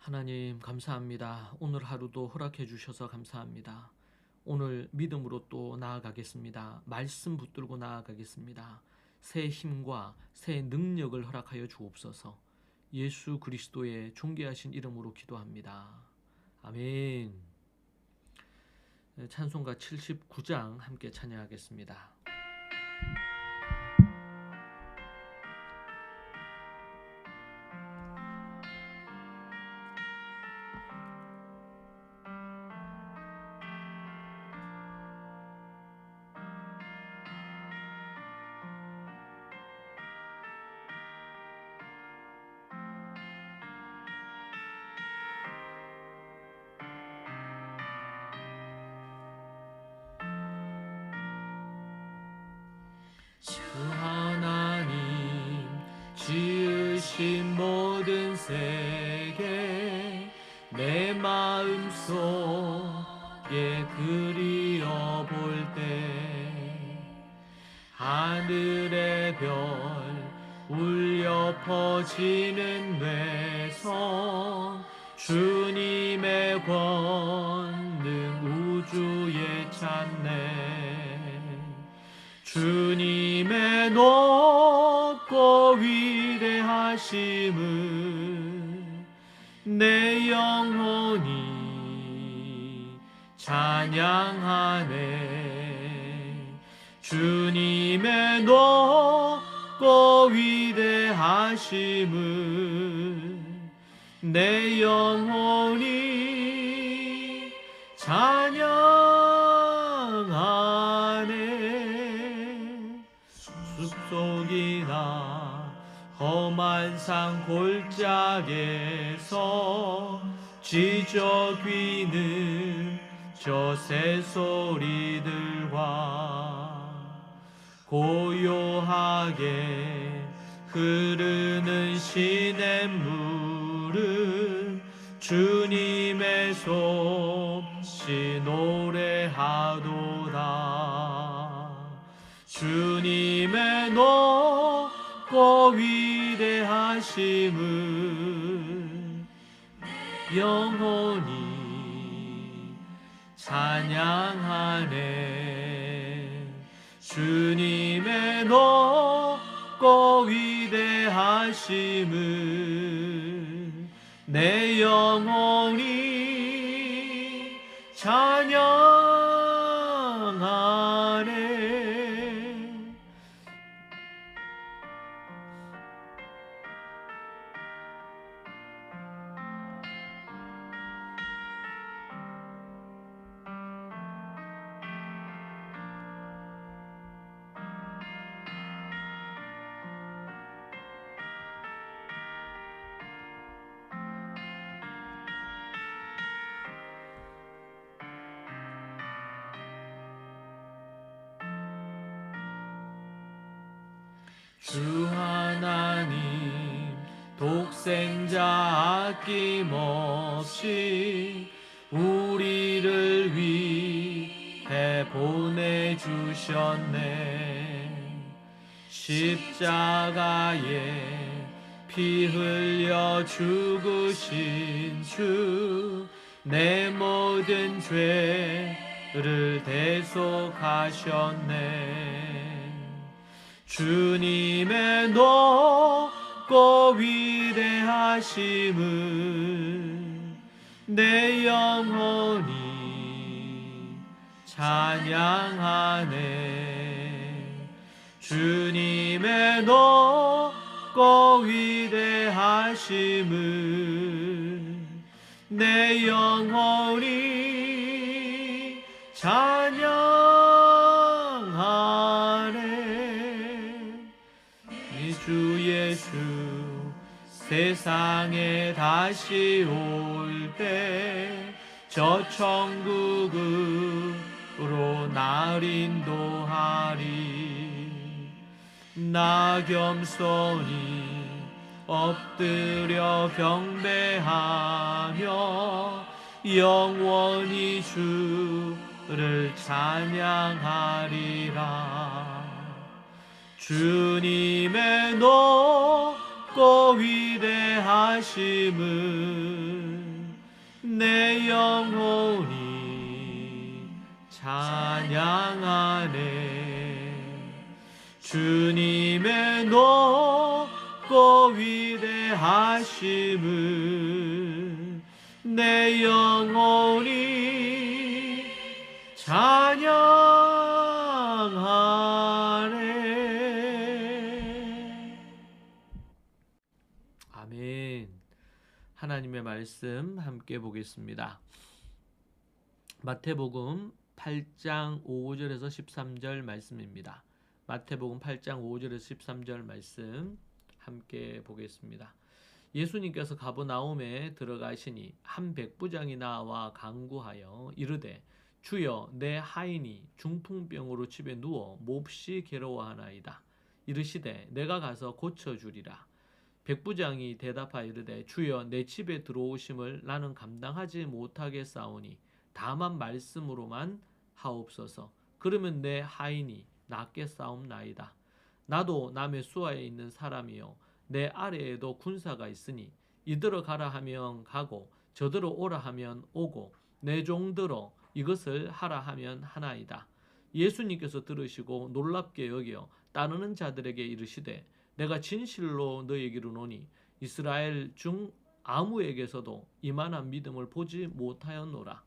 하나님 감사합니다. 오늘 하루도 허락해 주셔서 감사합니다. 오늘 믿음으로 또 나아가겠습니다. 말씀 붙들고 나아가겠습니다. 새 힘과 새 능력을 허락하여 주옵소서. 예수 그리스도의 존귀하신 이름으로 기도합니다. 아멘. 찬송가 79장 함께 찬양하겠습니다. 주 하나님 지으신 모든 세계 내 마음속에 그리어볼 때 하늘의 별 울려 퍼지는 외성 주님의 권능 우주에 찾네. 주님의 높고 위대하심을 내 영혼이 찬양하네. 주님의 높고 위대하심을 내 영혼이 찬양하네. 숲속이나 험한 산 골짜기에서 지저귀는 저 새소리들과 고요하게 흐르는 시냇물은 주님의 솜씨 노래하도다. 주님의 높고 위대하심을 영혼이 찬양하네. 주님의 높고 위대하심을 내 영혼이 찬양하네. 주 하나님 독생자 아낌없이 우리를 위해 보내주셨네. 십자가에 피 흘려 죽으신 주 내 모든 죄를 대속하셨네. 주님의 높고 위대하심을 내 영혼이 찬양하네. 주님의 높고 위대하심을 내 영혼이 찬양하네. 주 예수 세상에 다시 올 때 저 천국으로 날 인도하리. 나 겸손히 엎드려 경배하며 영원히 주를 찬양하리라. 주님의 높고 위대하심을 내 영혼이 찬양하네. 주님의 높고 위대하심을 내 영혼이 찬양하네. 아멘. 하나님의 말씀 함께 보겠습니다. 마태복음 8장 5절에서 13절 말씀입니다. 마태복음 8장 5절에서 13절 말씀 함께 보겠습니다. 예수님께서 가버나움에 들어가시니 한 백부장이 나와 간구하여 이르되 주여, 내 하인이 중풍병으로 집에 누워 몹시 괴로워하나이다. 이르시되 내가 가서 고쳐주리라. 백부장이 대답하여 이르되 주여, 내 집에 들어오심을 나는 감당하지 못하겠사오니 다만 말씀으로만 하옵소서. 그러면 내 하인이 낫겠사옵나이다. 나도 남의 수하에 있는 사람이요 내 아래에도 군사가 있으니 이들어 가라 하면 가고 저들어 오라 하면 오고 내 종들어 이것을 하라 하면 하나이다. 예수님께서 들으시고 놀랍게 여겨 따르는 자들에게 이르시되 내가 진실로 너에게 이르노니 이스라엘 중 아무에게서도 이만한 믿음을 보지 못하였노라.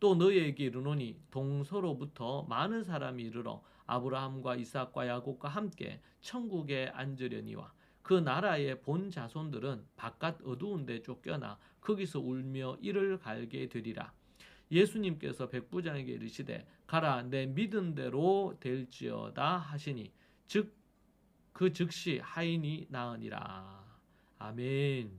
또 너희에게 이르노니 동서로부터 많은 사람이 이르러 아브라함과 이삭과 야곱과 함께 천국에 앉으려니와 그 나라의 본 자손들은 바깥 어두운 데 쫓겨나 거기서 울며 이를 갈게 되리라. 예수님께서 백부장에게 이르시되 가라, 내 믿은 대로 될지어다 하시니 그 즉시 하인이 나으니라. 아멘.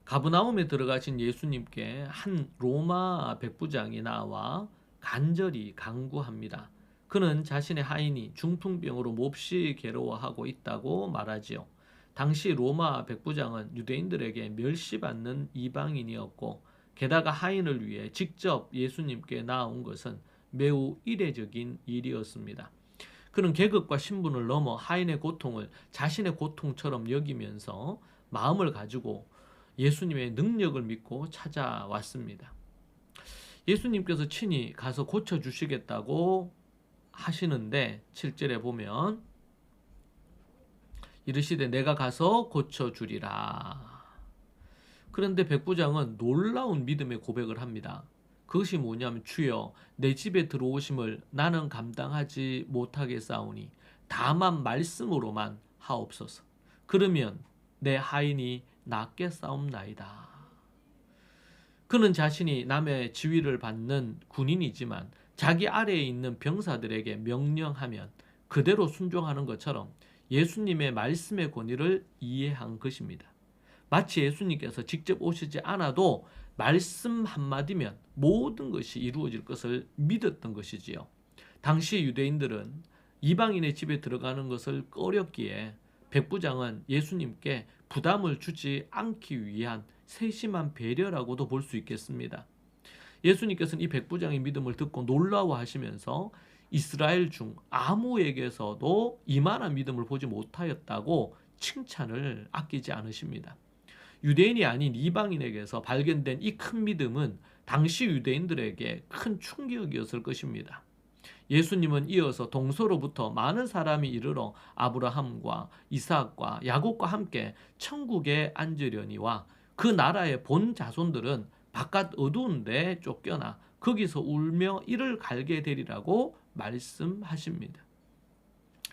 가버나움에 들어가신 예수님께 한 로마 백부장이 나와 간절히 간구합니다. 그는 자신의 하인이 중풍병으로 몹시 괴로워하고 있다고 말하지요. 당시 로마 백부장은 유대인들에게 멸시받는 이방인이었고 게다가 하인을 위해 직접 예수님께 나온 것은 매우 이례적인 일이었습니다. 그는 계급과 신분을 넘어 하인의 고통을 자신의 고통처럼 여기면서 마음을 가지고 예수님의 능력을 믿고 찾아왔습니다. 예수님께서 친히 가서 고쳐주시겠다고 하시는데 7절에 보면 이르시되 내가 가서 고쳐주리라. 그런데 백부장은 놀라운 믿음의 고백을 합니다. 그것이 뭐냐면 주여, 내 집에 들어오심을 나는 감당하지 못하겠사오니 다만 말씀으로만 하옵소서. 그러면 내 하인이 낫겠사옵나이다. 그는 자신이 남의 지위를 받는 군인이지만 자기 아래에 있는 병사들에게 명령하면 그대로 순종하는 것처럼 예수님의 말씀의 권위를 이해한 것입니다. 마치 예수님께서 직접 오시지 않아도 말씀 한마디면 모든 것이 이루어질 것을 믿었던 것이지요. 당시 유대인들은 이방인의 집에 들어가는 것을 꺼렸기에 백부장은 예수님께 부담을 주지 않기 위한 세심한 배려라고도 볼 수 있겠습니다. 예수님께서는 이 백부장의 믿음을 듣고 놀라워하시면서 이스라엘 중 아무에게서도 이만한 믿음을 보지 못하였다고 칭찬을 아끼지 않으십니다. 유대인이 아닌 이방인에게서 발견된 이 큰 믿음은 당시 유대인들에게 큰 충격이었을 것입니다. 예수님은 이어서 동서로부터 많은 사람이 이르러 아브라함과 이삭과 야곱과 함께 천국에 앉으려니와 그 나라의 본 자손들은 바깥 어두운 데 쫓겨나 거기서 울며 이를 갈게 되리라고 말씀하십니다.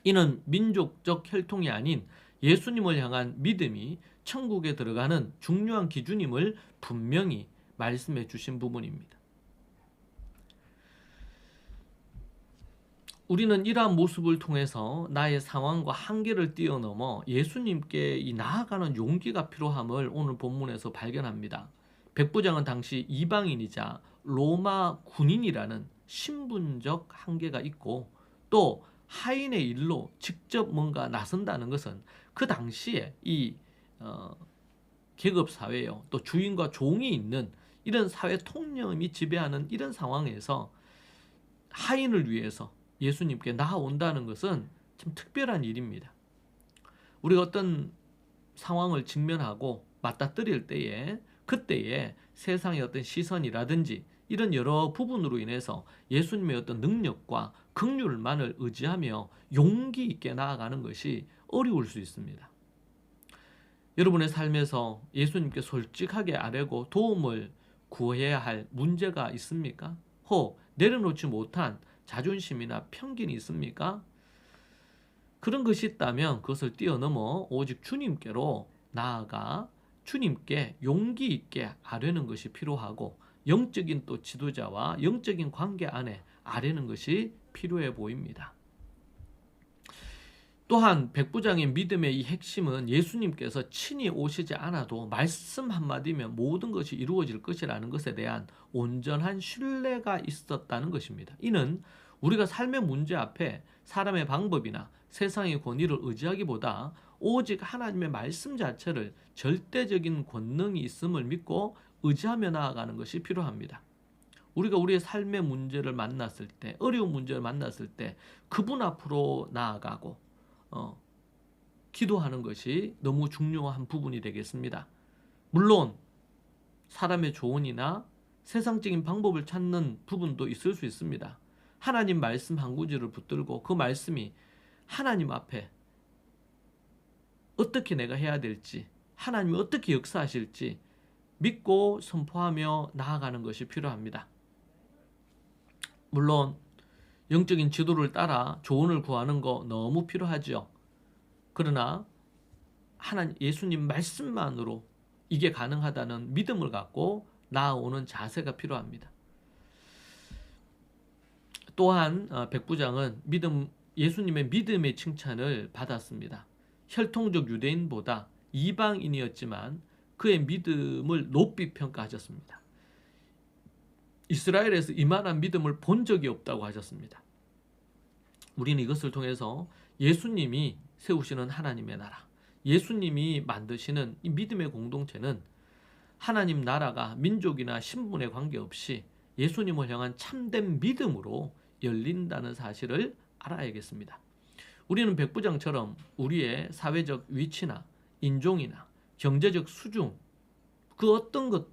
이는 민족적 혈통이 아닌 예수님을 향한 믿음이 천국에 들어가는 중요한 기준임을 분명히 말씀해 주신 부분입니다. 우리는 이러한 모습을 통해서 나의 상황과 한계를 뛰어넘어 예수님께 나아가는 용기가 필요함을 오늘 본문에서 발견합니다. 백부장은 당시 이방인이자 로마 군인이라는 신분적 한계가 있고 또 하인의 일로 직접 뭔가 나선다는 것은 그 당시에 이 계급 사회요, 또 주인과 종이 있는 이런 사회 통념이 지배하는 이런 상황에서 하인을 위해서 예수님께 나아온다는 것은 참 특별한 일입니다. 우리가 어떤 상황을 직면하고 맞닥뜨릴 때에 그때에 세상의 어떤 시선이라든지 이런 여러 부분으로 인해서 예수님의 어떤 능력과 긍휼만을 의지하며 용기 있게 나아가는 것이 어려울 수 있습니다. 여러분의 삶에서 예수님께 솔직하게 아뢰고 도움을 구해야 할 문제가 있습니까? 혹 내려놓지 못한 자존심이나 편견이 있습니까? 그런 것이 있다면 그것을 뛰어넘어 오직 주님께로 나아가 주님께 용기 있게 아뢰는 것이 필요하고, 영적인 또 지도자와 영적인 관계 안에 아뢰는 것이 필요해 보입니다. 또한 백부장의 믿음의 이 핵심은 예수님께서 친히 오시지 않아도 말씀 한마디면 모든 것이 이루어질 것이라는 것에 대한 온전한 신뢰가 있었다는 것입니다. 이는 우리가 삶의 문제 앞에 사람의 방법이나 세상의 권위를 의지하기보다 오직 하나님의 말씀 자체를 절대적인 권능이 있음을 믿고 의지하며 나아가는 것이 필요합니다. 우리가 우리의 삶의 문제를 만났을 때, 어려운 문제를 만났을 때 그분 앞으로 나아가고 기도하는 것이 너무 중요한 부분이 되겠습니다. 물론 사람의 조언이나 세상적인 방법을 찾는 부분도 있을 수 있습니다. 하나님 말씀 한 구절을 붙들고 그 말씀이 하나님 앞에 어떻게 내가 해야 될지, 하나님이 어떻게 역사하실지 믿고 선포하며 나아가는 것이 필요합니다. 물론 영적인 지도를 따라 조언을 구하는 거 너무 필요하죠. 그러나 예수님 말씀만으로 이게 가능하다는 믿음을 갖고 나아오는 자세가 필요합니다. 또한 백부장은 예수님의 믿음의 칭찬을 받았습니다. 혈통적 유대인보다 이방인이었지만 그의 믿음을 높이 평가하셨습니다. 이스라엘에서 이만한 믿음을 본 적이 없다고 하셨습니다. 우리는 이것을 통해서 예수님이 세우시는 하나님의 나라, 예수님이 만드시는 이 믿음의 공동체는 하나님 나라가 민족이나 신분에 관계없이 예수님을 향한 참된 믿음으로 열린다는 사실을 알아야겠습니다. 우리는 백부장처럼 우리의 사회적 위치나 인종이나 경제적 수준, 그 어떤 것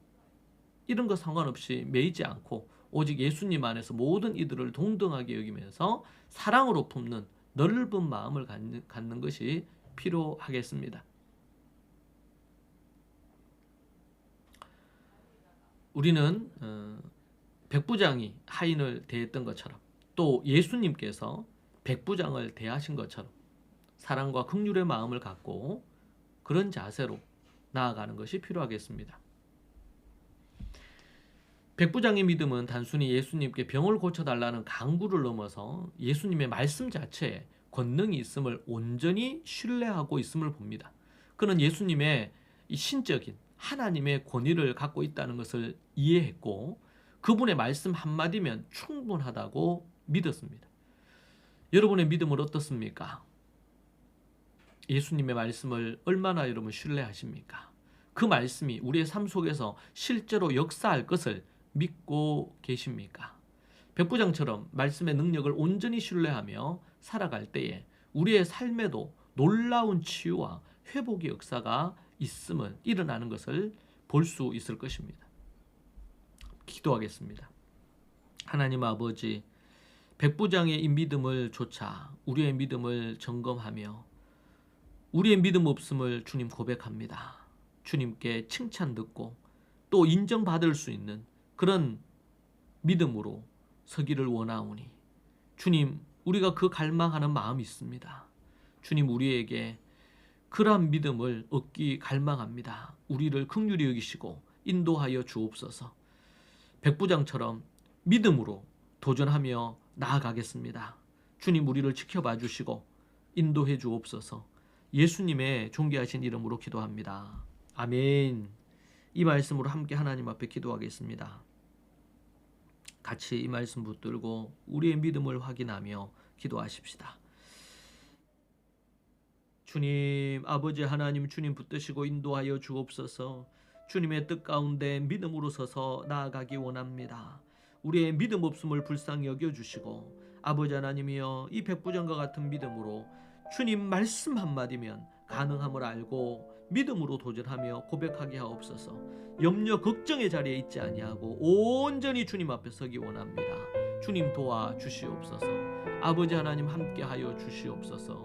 이런 것 상관없이 매이지 않고 오직 예수님 안에서 모든 이들을 동등하게 여기면서 사랑으로 품는 넓은 마음을 갖는 것이 필요하겠습니다. 우리는 백부장이 하인을 대했던 것처럼 또 예수님께서 백부장을 대하신 것처럼 사랑과 긍휼의 마음을 갖고 그런 자세로 나아가는 것이 필요하겠습니다. 백부장의 믿음은 단순히 예수님께 병을 고쳐달라는 강구를 넘어서 예수님의 말씀 자체에 권능이 있음을 온전히 신뢰하고 있음을 봅니다. 그는 예수님의 이 신적인 하나님의 권위를 갖고 있다는 것을 이해했고 그분의 말씀 한마디면 충분하다고 믿었습니다. 여러분의 믿음은 어떻습니까? 예수님의 말씀을 얼마나 여러분 신뢰하십니까? 그 말씀이 우리의 삶 속에서 실제로 역사할 것을 믿고 계십니까? 백부장처럼 말씀의 능력을 온전히 신뢰하며 살아갈 때에 우리의 삶에도 놀라운 치유와 회복의 역사가 일어나는 것을 볼 수 있을 것입니다. 기도하겠습니다. 하나님 아버지, 백부장의 이 믿음을 조차 우리의 믿음을 점검하며 우리의 믿음 없음을 주님 고백합니다. 주님께 칭찬 듣고 또 인정받을 수 있는 그런 믿음으로 서기를 원하오니 주님, 우리가 그 갈망하는 마음이 있습니다. 주님, 우리에게 그러한 믿음을 얻기 갈망합니다. 우리를 긍휼히 여기시고 인도하여 주옵소서. 백부장처럼 믿음으로 도전하며 나아가겠습니다. 주님, 우리를 지켜봐 주시고 인도해 주옵소서. 예수님의 존귀하신 이름으로 기도합니다. 아멘. 이 말씀으로 함께 하나님 앞에 기도하겠습니다. 같이 이 말씀 붙들고 우리의 믿음을 확인하며 기도하십시다. 주님, 아버지 하나님, 주님 붙드시고 인도하여 주옵소서. 주님의 뜻 가운데 믿음으로 서서 나아가기 원합니다. 우리의 믿음 없음을 불쌍히 여겨주시고 아버지 하나님이여, 이 백부장과 같은 믿음으로 주님 말씀 한마디면 가능함을 알고 믿음으로 도전하며 고백하게 하옵소서. 염려 걱정의 자리에 있지 아니하고 온전히 주님 앞에 서기 원합니다. 주님 도와 주시옵소서. 아버지 하나님 함께하여 주시옵소서.